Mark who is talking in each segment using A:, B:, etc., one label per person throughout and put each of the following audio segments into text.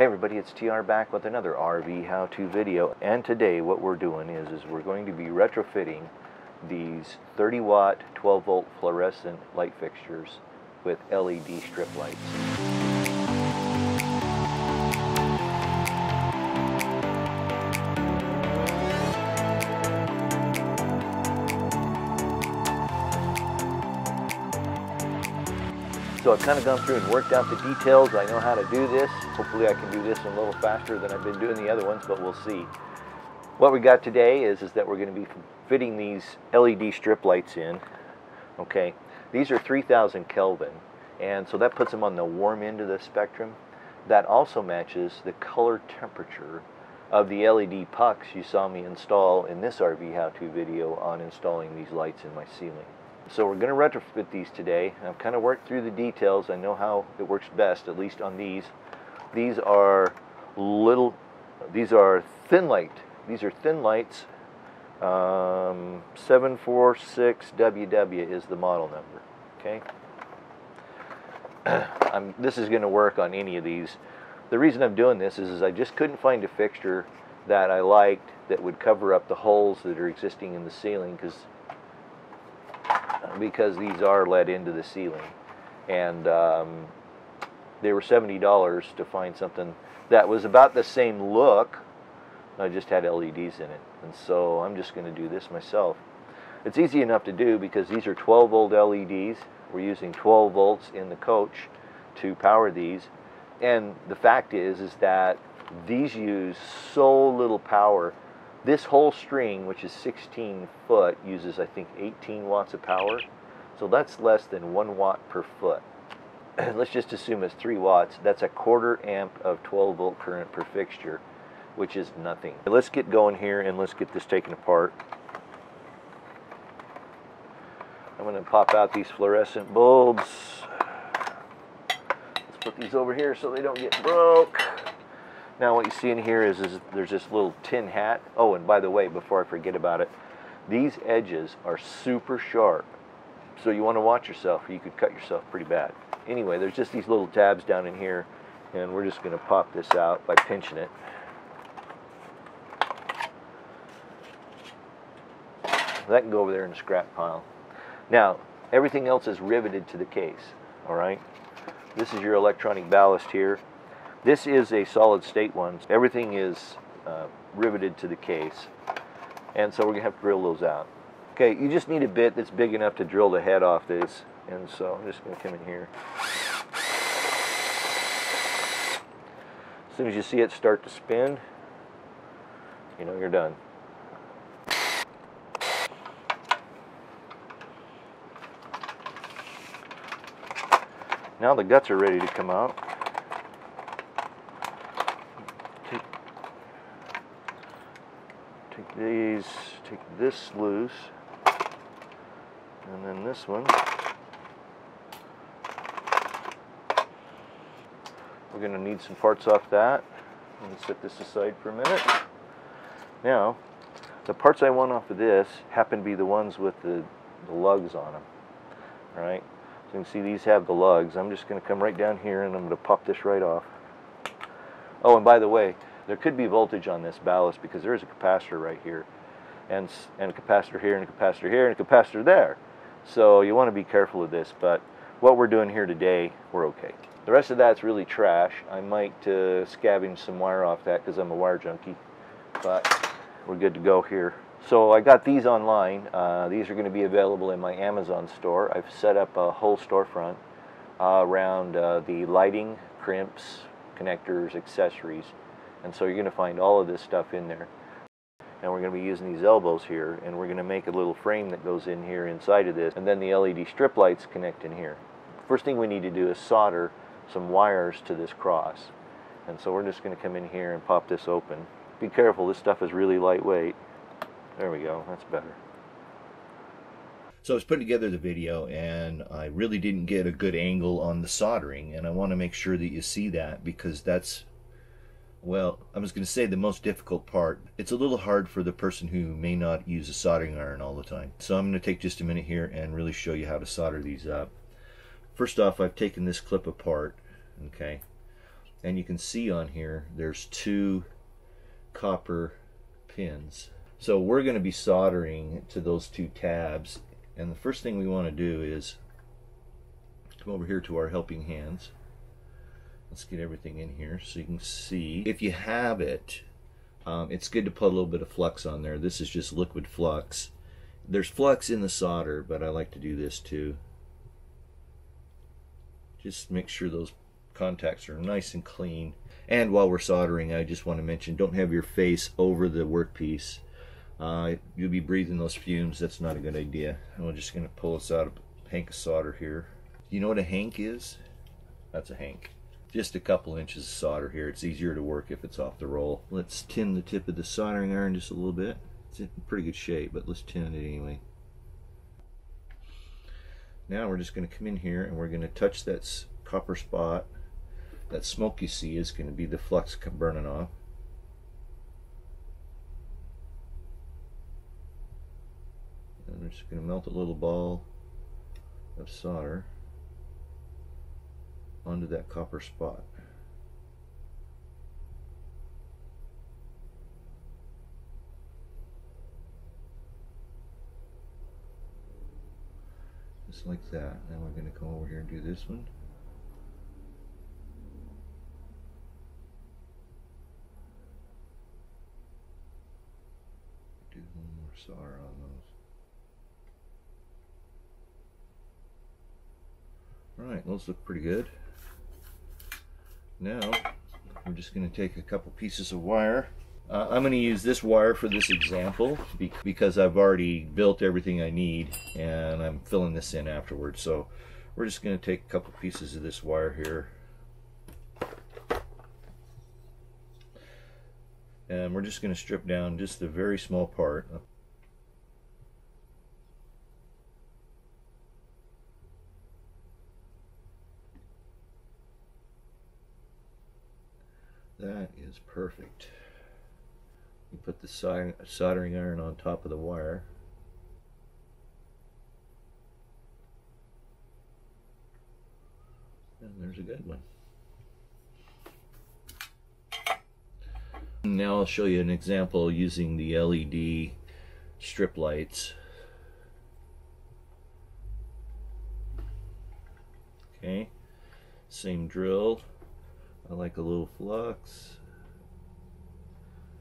A: Hey everybody, it's TR back with another RV how-to video, and today what we're doing is we're going to be retrofitting these 30-watt 12-volt fluorescent light fixtures with LED strip lights. So I've kind of gone through and worked out the details. I know how to do this. Hopefully I can do this a little faster than I've been doing the other ones, but we'll see. What we got today is that we're going to be fitting these LED strip lights in. Okay, these are 3000 Kelvin, and so that puts them on the warm end of the spectrum. That also matches the color temperature of the LED pucks you saw me install in this RV how-to video on installing these lights in my ceiling. So we're going to retrofit these today. I've kind of worked through the details. I know how it works best, at least on these. These are thin light. These are thin lights. 746WW is the model number. Okay. This is going to work on any of these. The reason I'm doing this is I just couldn't find a fixture that I liked that would cover up the holes that are existing in the ceiling, because these are let into the ceiling, and they were $70 to find something that was about the same look. I just had LEDs in it, and so I'm just going to do this myself. It's easy enough to do because these are 12-volt LEDs. We're using 12 volts in the coach to power these, and the fact is that these use so little power. This whole string, which is 16 foot, uses I think 18 watts of power. So that's less than 1 watt per foot. Let's just assume it's 3 watts. That's a 1/4 amp of 12 volt current per fixture, which is nothing. Let's get going here and let's get this taken apart. I'm going to pop out these fluorescent bulbs. Let's put these over here so they don't get broke. Now what you see in here is there's this little tin hat. Oh, and by the way, before I forget about it, these edges are super sharp. So you want to watch yourself, or you could cut yourself pretty bad. Anyway, there's just these little tabs down in here, and we're just going to pop this out by pinching it. That can go over there in the scrap pile. Now, everything else is riveted to the case, all right? This is your electronic ballast here. This is a solid state one. Everything is riveted to the case, and so we're going to have to drill those out. Okay, you just need a bit that's big enough to drill the head off this, and so I'm just going to come in here. As soon as you see it start to spin, you know you're done. Now the guts are ready to come out. Take this loose, and then this one. We're going to need some parts off that. Let me set this aside for a minute. Now, the parts I want off of this happen to be the ones with the lugs on them. All right, so you can see these have the lugs. I'm just going to come right down here and I'm going to pop this right off. Oh, and by the way, there could be voltage on this ballast because there is a capacitor right here, and a capacitor here, and a capacitor here, and a capacitor there. So you want to be careful of this, but what we're doing here today, we're okay. The rest of that's really trash. I might scavenge some wire off that because I'm a wire junkie, but we're good to go here. So I got these online. These are going to be available in my Amazon store. I've set up a whole storefront around the lighting, crimps, connectors, accessories. And so you're going to find all of this stuff in there. And we're going to be using these elbows here, and we're going to make a little frame that goes in here inside of this, and then the LED strip lights connect in here. First thing we need to do is solder some wires to this cross. And so we're just going to come in here and pop this open. Be careful, this stuff is really lightweight. There we go, that's better. So I was putting together the video, and I really didn't get a good angle on the soldering, and I want to make sure that you see that, because that's, well, I was going to say the most difficult part. It's a little hard for the person who may not use a soldering iron all the time. So I'm going to take just a minute here and really show you how to solder these up. First off, I've taken this clip apart, okay, And you can see on here there's 2 copper pins. So we're going to be soldering to those 2 tabs, and the first thing we want to do is come over here to our helping hands. Let's get everything in here so you can see. If you have it, it's good to put a little bit of flux on there. This is just liquid flux. There's flux in the solder, but I like to do this too. Just make sure those contacts are nice and clean. And while we're soldering, I just want to mention, don't have your face over the workpiece. You'll be breathing those fumes. That's not a good idea. And we're just going to pull this out of a hank of solder here. You know what a hank is? That's a hank. Just a couple inches of solder here. It's easier to work if it's off the roll. Let's tin the tip of the soldering iron just a little bit. It's in pretty good shape, but let's tin it anyway. Now we're just going to come in here and we're going to touch that copper spot. That smoke you see is going to be the flux burning off. And we're just going to melt a little ball of solder onto that copper spot. Just like that. Now we're going to come over here and do this one. Do one more solder on those. Alright, those look pretty good. Now we're just going to take a couple pieces of wire. I'm going to use this wire for this example because I've already built everything I need and I'm filling this in afterwards. So we're just going to take a couple pieces of this wire here. And we're just going to strip down just a very small part. That is perfect. You put the soldering iron on top of the wire. And there's a good one. Now I'll show you an example using the LED strip lights. Okay, same drill. I like a little flux.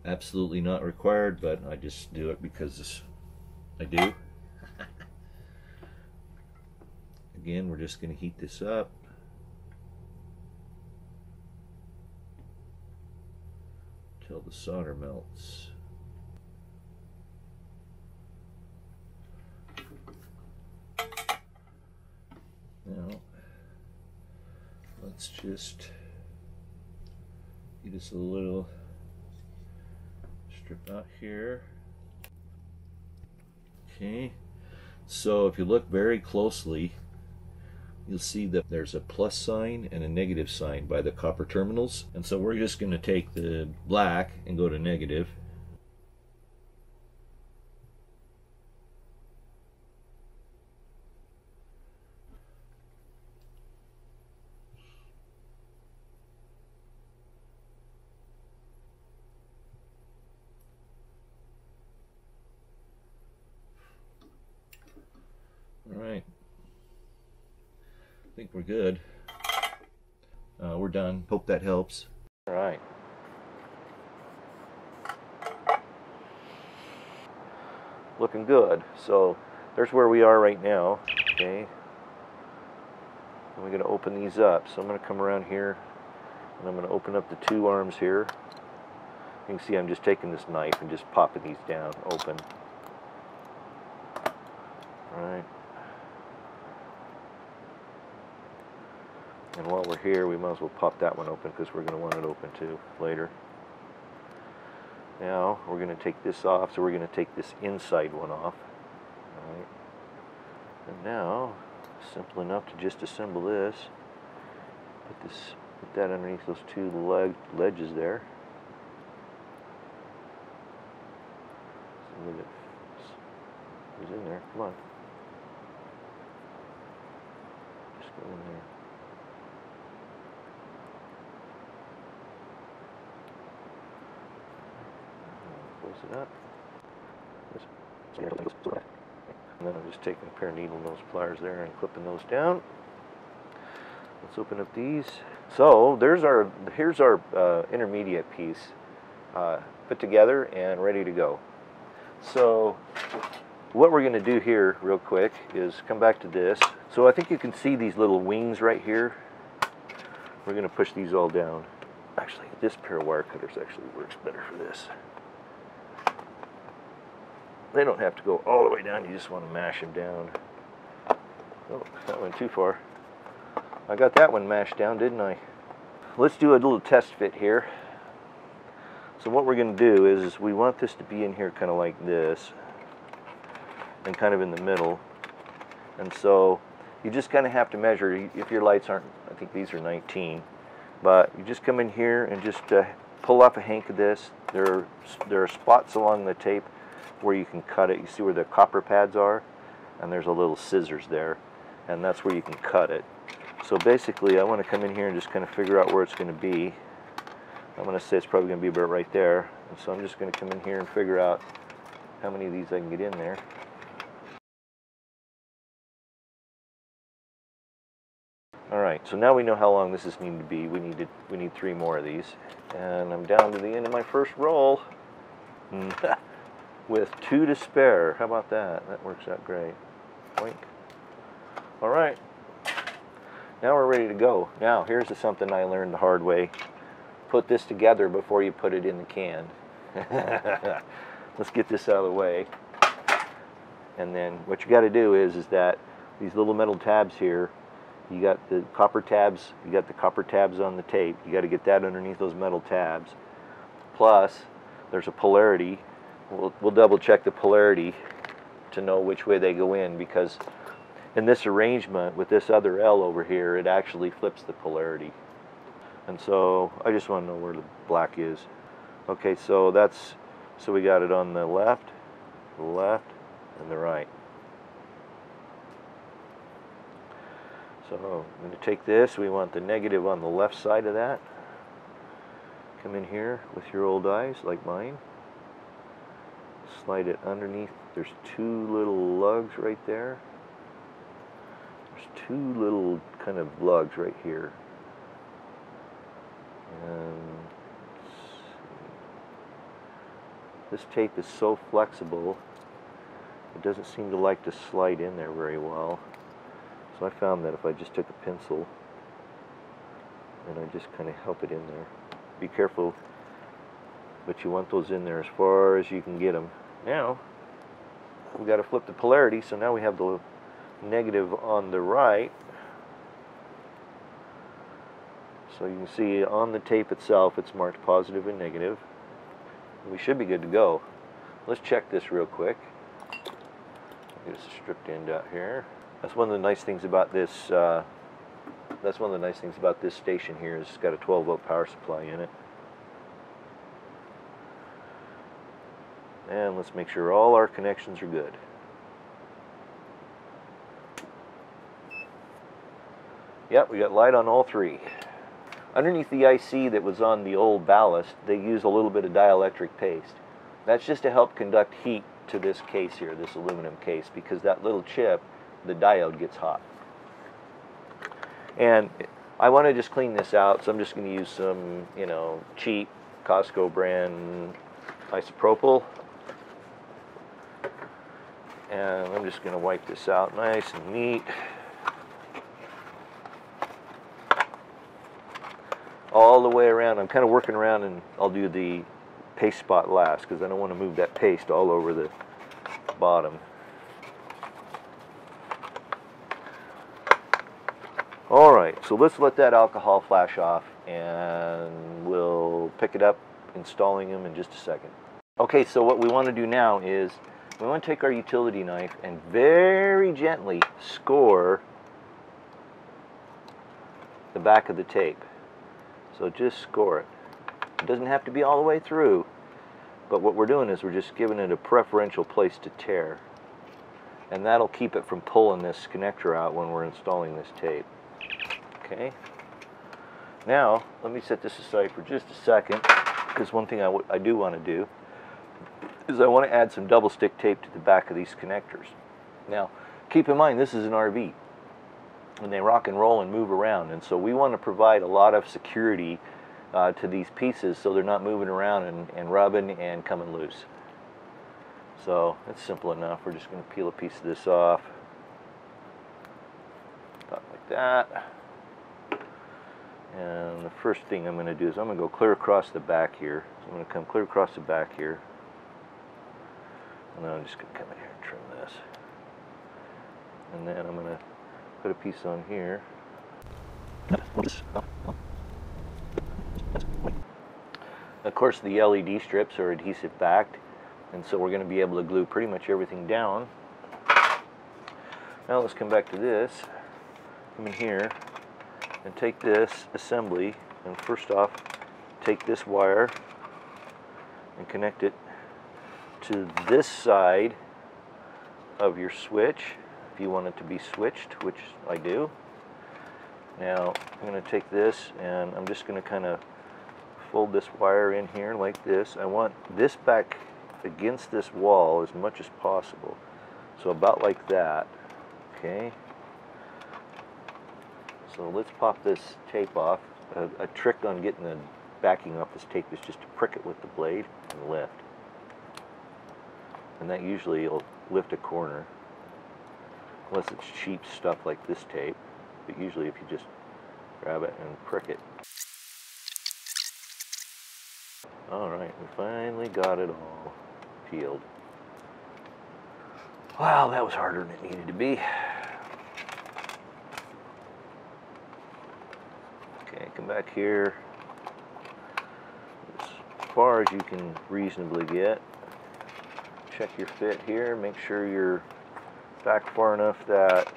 A: Absolutely not required, but I just do it because I do. Again, we're just going to heat this up. Until the solder melts. Now, let's just get us a little strip out here. Okay, so if you look very closely, you'll see that there's a plus sign and a negative sign by the copper terminals. And so we're just going to take the black and go to negative. All right. I think we're good. We're done. Hope that helps. All right. Looking good. So there's where we are right now. Okay. And we're going to open these up. So I'm going to come around here and I'm going to open up the 2 arms here. You can see I'm just taking this knife and just popping these down open. All right. And while we're here, we might as well pop that one open because we're going to want it open too later. Now we're going to take this off, so we're going to take this inside one off. All right. And now, simple enough to just assemble this. Put that underneath those 2 ledges there. So who's in there? Come on. Just go in there. close it up. And then I'm just taking a pair of needle nose pliers there and clipping those down. Let's open up these. So here's our intermediate piece put together and ready to go. So what we're going to do here real quick is come back to this. So I think you can see these little wings right here. We're going to push these all down. Actually, this pair of wire cutters actually works better for this. They don't have to go all the way down, you just want to mash them down. Oh, that went too far. I got that one mashed down, didn't I? Let's do a little test fit here. So what we're going to do is we want this to be in here kind of like this, and kind of in the middle. And so you just kind of have to measure. If your lights aren't, I think these are 19, but you just come in here and just pull off a hank of this. There are spots along the tape where you can cut it. You see where the copper pads are, and there's a little scissors there, and that's where you can cut it. So basically I want to come in here and just kind of figure out where it's going to be. I'm going to say it's probably going to be about right there, and so I'm just going to come in here and figure out how many of these I can get in there. Alright, so now we know how long this is needed to be. We need 3 more of these, and I'm down to the end of my first roll. With 2 to spare. How about that? That works out great. Boink. All right. Now we're ready to go. Now, here's something I learned the hard way. Put this together before you put it in the can. Let's get this out of the way. And then what you got to do is that these little metal tabs here, you got the copper tabs, on the tape. You got to get that underneath those metal tabs. Plus, there's a polarity. We'll double check the polarity to know which way they go in, because in this arrangement with this other L over here, it actually flips the polarity. And so I just want to know where the black is. Okay, so we got it on the left, and the right. So I'm going to take this. We want the negative on the left side of that. Come in here with your old eyes, like mine. Slide it underneath. There's 2 little lugs right there. There's 2 little kind of lugs right here. And this tape is so flexible, it doesn't seem to like to slide in there very well. So I found that if I just took a pencil and I just kind of help it in there. Be careful, but you want those in there as far as you can get them. Now, we got to flip the polarity, so now we have the negative on the right. So you can see on the tape itself, it's marked positive and negative. We should be good to go. Let's check this real quick. Get this stripped end out here. That's one of the nice things about this. Station here is it's got a 12-volt power supply in it. And let's make sure all our connections are good. Yep, we got light on all 3. Underneath the IC that was on the old ballast, they use a little bit of dielectric paste. That's just to help conduct heat to this case here, this aluminum case, because that little chip, the diode, gets hot. And I want to just clean this out, so I'm just going to use some, cheap Costco brand isopropyl. And I'm just going to wipe this out nice and neat. All the way around. I'm kind of working around, and I'll do the paste spot last because I don't want to move that paste all over the bottom. Alright, so let's let that alcohol flash off, and we'll pick it up installing them in just a second. Okay, so what we want to do now is we want to take our utility knife and very gently score the back of the tape. So just score it. It doesn't have to be all the way through, but what we're doing is we're just giving it a preferential place to tear. And that'll keep it from pulling this connector out when we're installing this tape. Okay. Now, let me set this aside for just a second, because one thing I do want to do is I want to add some double stick tape to the back of these connectors. Now, keep in mind this is an RV, and they rock and roll and move around, and so we want to provide a lot of security to these pieces so they're not moving around and rubbing and coming loose. So it's simple enough. We're just going to peel a piece of this off, about like that. And the first thing I'm going to do is I'm going to go clear across the back here. So I'm going to come clear across the back here. And then I'm just going to come in here and trim this. And then I'm going to put a piece on here. Of course, the LED strips are adhesive backed, and so we're going to be able to glue pretty much everything down. Now let's come back to this. Come in here and take this assembly, and first off take this wire and connect it to this side of your switch if you want it to be switched, which I do. Now I'm going to take this and I'm just going to kind of fold this wire in here like this. I want this back against this wall as much as possible, so about like that. Okay, so let's pop this tape off. A trick on getting the backing off this tape is just to prick it with the blade and lift, and that usually will lift a corner, unless it's cheap stuff like this tape, but usually if you just grab it and prick it. Alright, we finally got it all peeled. Wow, that was harder than it needed to be. Okay, come back here as far as you can reasonably get. Check your fit here, make sure you're back far enough that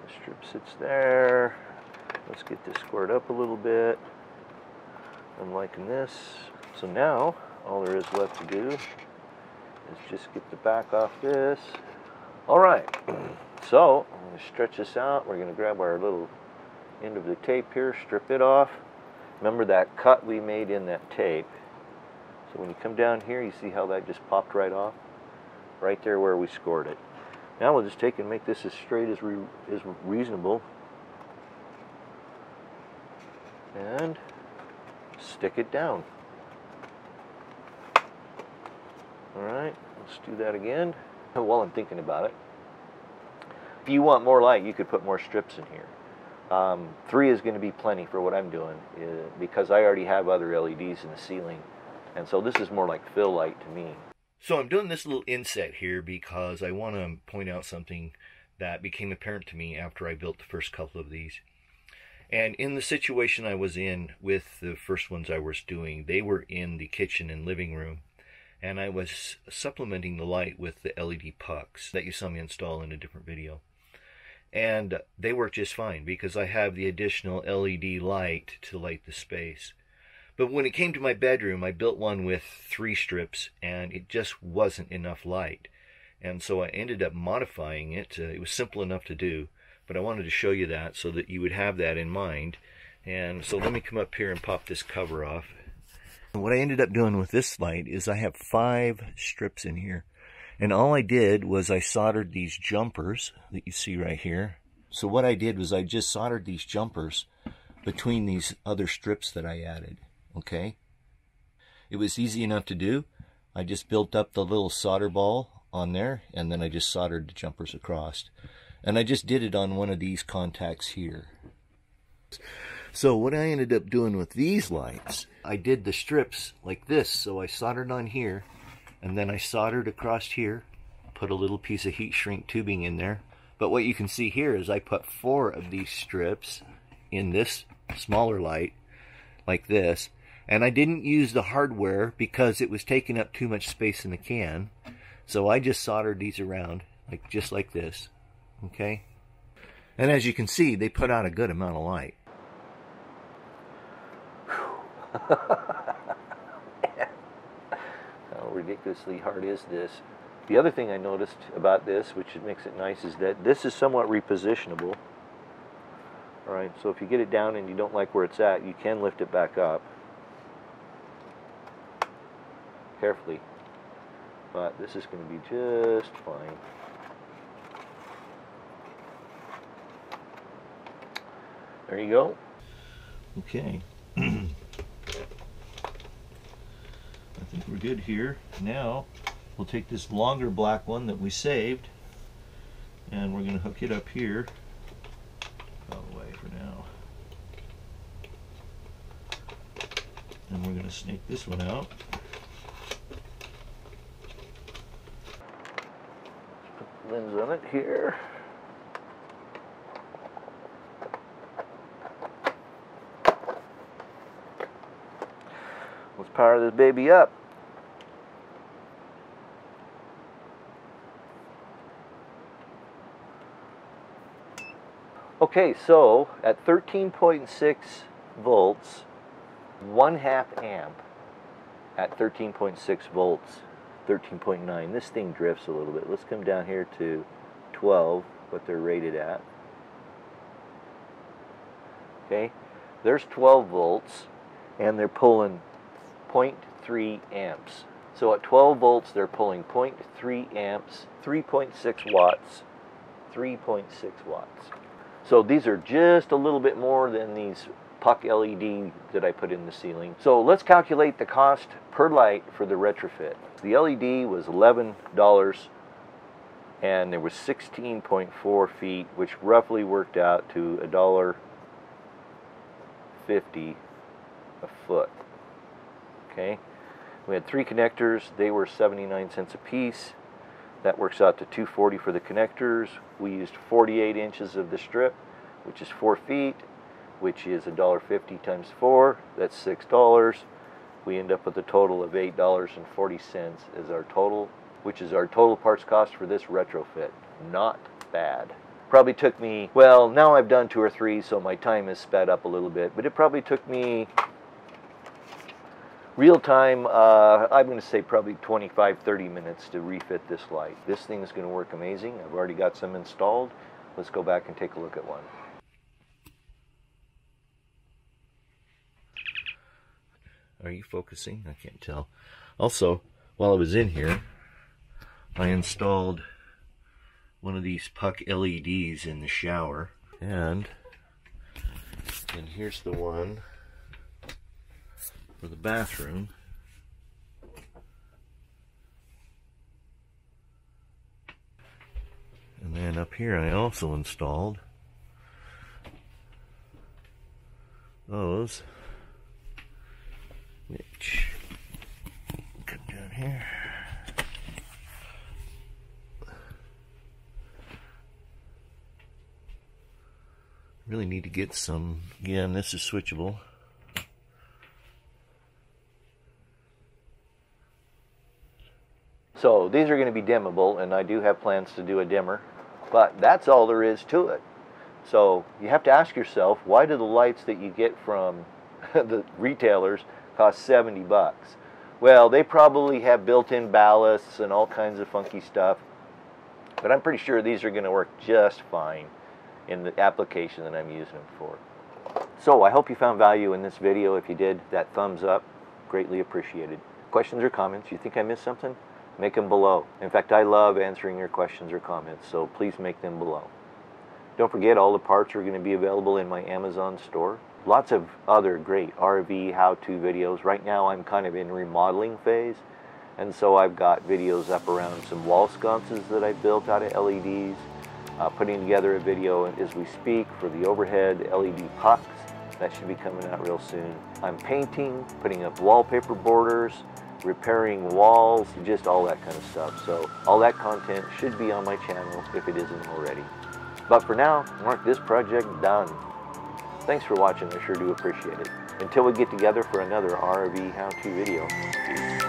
A: the strip sits there. Let's get this squared up a little bit. I'm liking this. So now all there is left to do is just get the back off this. Alright, so I'm going to stretch this out. We're going to grab our little end of the tape here, strip it off. Remember that cut we made in that tape. So when you come down here, you see how that just popped right off? Right there where we scored it. Now we'll just take and make this as straight as reasonable. And stick it down. Alright, let's do that again. While I'm thinking about it, if you want more light, you could put more strips in here. 3 is going to be plenty for what I'm doing, because I already have other LEDs in the ceiling, and so this is more like fill light to me. So I'm doing this little inset here because I want to point out something that became apparent to me after I built the first couple of these. And in the situation I was in with the first ones I was doing, they were in the kitchen and living room. And I was supplementing the light with the LED pucks that you saw me install in a different video. And they work just fine because I have the additional LED light to light the space. But when it came to my bedroom, I built one with 3 strips and it just wasn't enough light. And so I ended up modifying it. It was simple enough to do. But I wanted to show you that so that you would have that in mind. And so let me come up here and pop this cover off. And what I ended up doing with this light is I have 5 strips in here. And all I did was I soldered these jumpers that you see right here. So what I did was I just soldered these jumpers between these other strips that I added. Okay? It was easy enough to do. I just built up the little solder ball on there and then I just soldered the jumpers across. And I just did it on one of these contacts here. So what I ended up doing with these lights, I did the strips like this. So I soldered on here, and then I soldered across here, put a little piece of heat shrink tubing in there. But what you can see here is I put 4 of these strips in this smaller light, like this. And I didn't use the hardware because it was taking up too much space in the can. So I just soldered these around, just like this. Okay, and as you can see, they put out a good amount of light. How ridiculously hard is this? The other thing I noticed about this, which makes it nice, is that this is somewhat repositionable. Alright, so if you get it down and you don't like where it's at, you can lift it back up. carefully. But this is going to be just fine. There you go. Okay. I think we're good here. Now we'll take this longer black one that we saved and we're going to hook it up here. Out of the way for now. And we're going to snake this one out. Put the lens on it here. Let's power this baby up. Okay, so at 13.6 volts, 1/2 amp at 13.6 volts, 13.9. This thing drifts a little bit. Let's come down here to 12, what they're rated at. Okay, there's 12 volts, and they're pulling 0.3 amps. So at 12 volts, they're pulling 0.3 amps, 3.6 watts, 3.6 watts. So these are just a little bit more than these puck LED that I put in the ceiling. So let's calculate the cost per light for the retrofit. The LED was $11 and there was 16.4 feet, which roughly worked out to $1.50 a foot. Okay, we had 3 connectors. They were 79 cents a piece. That works out to $2.40 for the connectors. We used 48 inches of the strip, which is 4 feet, which is $1.50 times 4. That's $6. We end up with a total of $8.40 as our total, which is our total parts cost for this retrofit. Not bad. Probably took me, well, now I've done 2 or 3, so my time is sped up a little bit, but it probably took me real time, I'm going to say probably 25-30 minutes to refit this light. This thing is going to work amazing. I've already got some installed. Let's go back and take a look at one. Are you focusing? I can't tell. Also, while I was in here, I installed one of these puck LEDs in the shower. And here's the one for the bathroom. And then up here I also installed those, which come down here. Really need to get some, again, this is switchable. So these are going to be dimmable, and I do have plans to do a dimmer, but that's all there is to it. So you have to ask yourself, why do the lights that you get from the retailers cost 70 bucks? Well, they probably have built-in ballasts and all kinds of funky stuff, but I'm pretty sure these are going to work just fine in the application that I'm using them for. So I hope you found value in this video. If you did, that thumbs up, greatly appreciated. Questions or comments? You think I missed something? Make them below. In fact, I love answering your questions or comments, so please make them below. Don't forget, all the parts are going to be available in my Amazon store. Lots of other great RV how-to videos. Right now I'm kind of in remodeling phase, and so I've got videos up around some wall sconces that I built out of LEDs, putting together a video as we speak for the overhead LED pucks. That should be coming out real soon. I'm painting, putting up wallpaper borders, repairing walls, just all that kind of stuff. So all that content should be on my channel if it isn't already. But for now, mark this project done. Thanks for watching, I sure do appreciate it. Until we get together for another RV how-to video, peace.